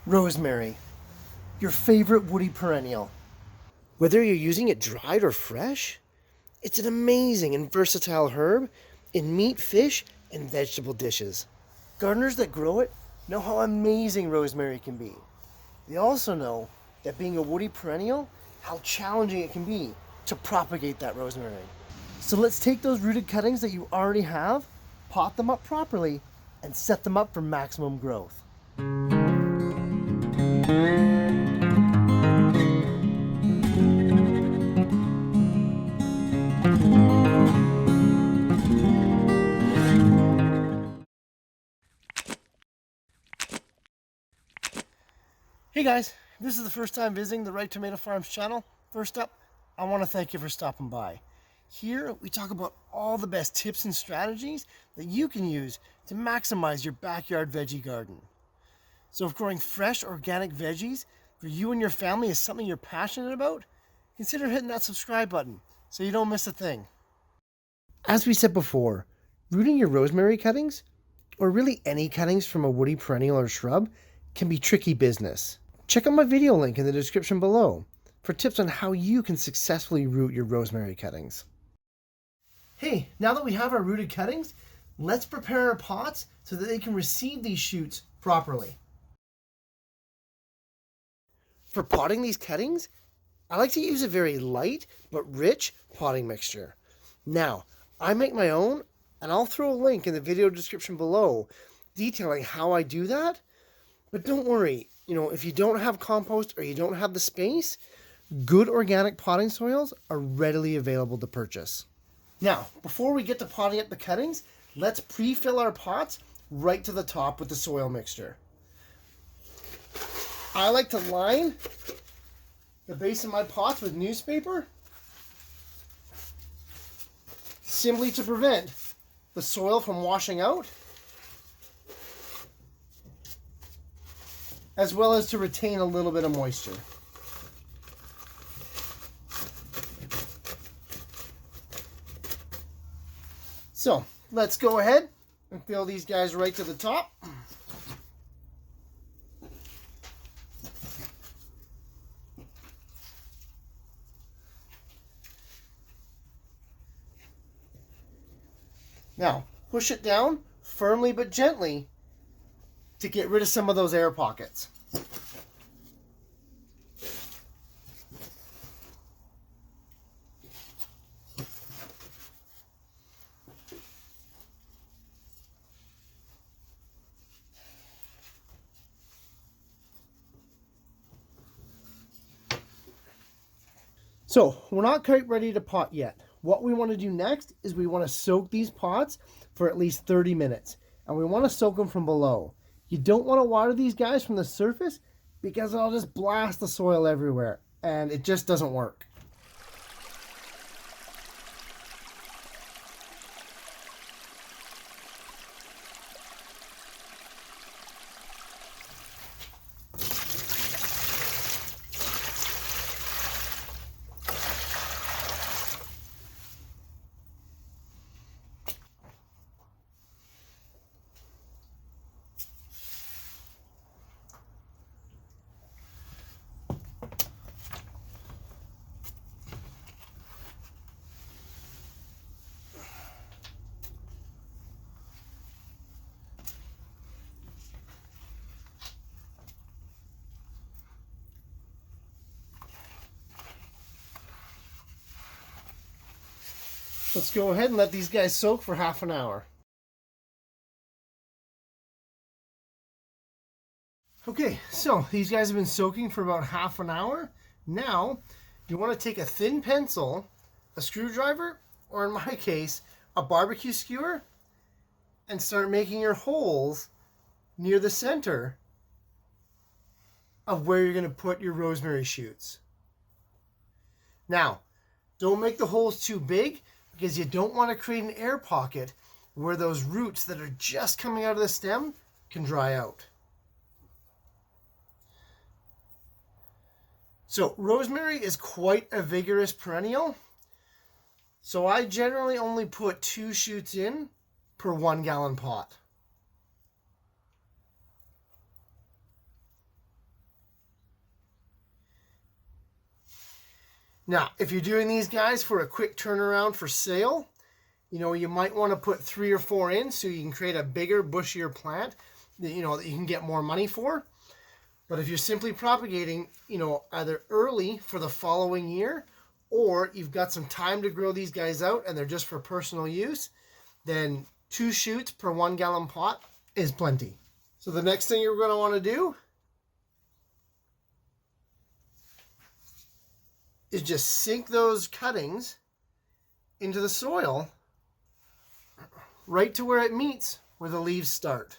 Rosemary, your favorite woody perennial. Whether you're using it dried or fresh, it's an amazing and versatile herb in meat, fish, and vegetable dishes. Gardeners that grow it know how amazing rosemary can be. They also know that being a woody perennial, how challenging it can be to propagate that rosemary. So let's take those rooted cuttings that you already have, pot them up properly, and set them up for maximum growth. Hey guys, if this is the first time visiting the Right Tomato Farms channel, first up, I want to thank you for stopping by. Here, we talk about all the best tips and strategies that you can use to maximize your backyard veggie garden. So if growing fresh, organic veggies for you and your family is something you're passionate about, consider hitting that subscribe button so you don't miss a thing. As we said before, rooting your rosemary cuttings, or really any cuttings from a woody perennial or shrub, can be tricky business. Check out my video link in the description below for tips on how you can successfully root your rosemary cuttings. Hey, now that we have our rooted cuttings, let's prepare our pots so that they can receive these shoots properly. For potting these cuttings, I like to use a very light but rich potting mixture. Now, I make my own, and I'll throw a link in the video description below detailing how I do that. But don't worry, if you don't have compost or you don't have the space, good organic potting soils are readily available to purchase. Now, before we get to potting up the cuttings, let's pre-fill our pots right to the top with the soil mixture. I like to line the base of my pots with newspaper, simply to prevent the soil from washing out, as well as to retain a little bit of moisture. So let's go ahead and fill these guys right to the top. Now, push it down firmly but gently to get rid of some of those air pockets. So, we're not quite ready to pot yet. What we want to do next is we want to soak these pots for at least 30 minutes. And we want to soak them from below. You don't want to water these guys from the surface because it'll just blast the soil everywhere. And it just doesn't work. Let's go ahead and let these guys soak for half an hour. Okay, so these guys have been soaking for about half an hour. Now, you want to take a thin pencil, a screwdriver, or in my case, a barbecue skewer, and start making your holes near the center of where you're going to put your rosemary shoots. Now, don't make the holes too big because you don't want to create an air pocket where those roots that are just coming out of the stem can dry out. So rosemary is quite a vigorous perennial. So I generally only put 2 shoots in per 1 gallon pot. Now, if you're doing these guys for a quick turnaround for sale, you know, you might want to put 3 or 4 in so you can create a bigger, bushier plant that, you know, that you can get more money for. But if you're simply propagating, you know, either early for the following year, or you've got some time to grow these guys out and they're just for personal use, then 2 shoots per 1 gallon pot is plenty. So the next thing you're going to want to do is just sink those cuttings into the soil right to where it meets where the leaves start.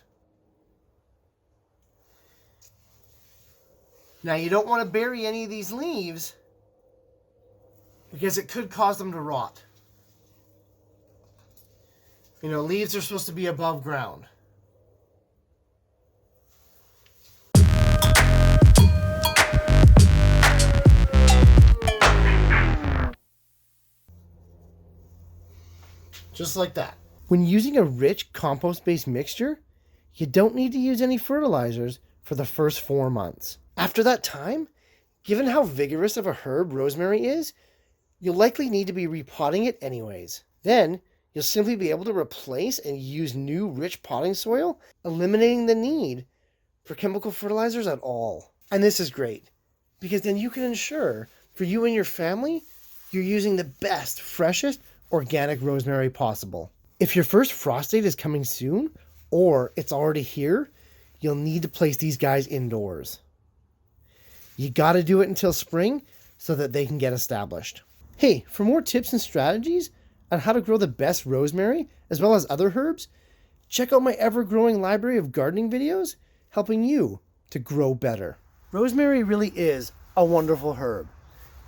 Now you don't want to bury any of these leaves because it could cause them to rot. You know, leaves are supposed to be above ground. Just like that. When using a rich compost-based mixture, you don't need to use any fertilizers for the first 4 months. After that time, given how vigorous of a herb rosemary is, you'll likely need to be repotting it anyways. Then, you'll simply be able to replace and use new rich potting soil, eliminating the need for chemical fertilizers at all. And this is great, because then you can ensure for you and your family, you're using the best, freshest, organic rosemary possible. If your first frost date is coming soon, or it's already here, you'll need to place these guys indoors. You gotta do it until spring so that they can get established. Hey, for more tips and strategies on how to grow the best rosemary, as well as other herbs, check out my ever-growing library of gardening videos, helping you to grow better. Rosemary really is a wonderful herb.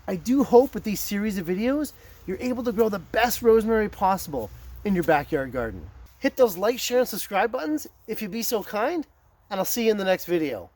I do hope with these series of videos, you're able to grow the best rosemary possible in your backyard garden. Hit those like, share, and subscribe buttons if you'd be so kind, and I'll see you in the next video.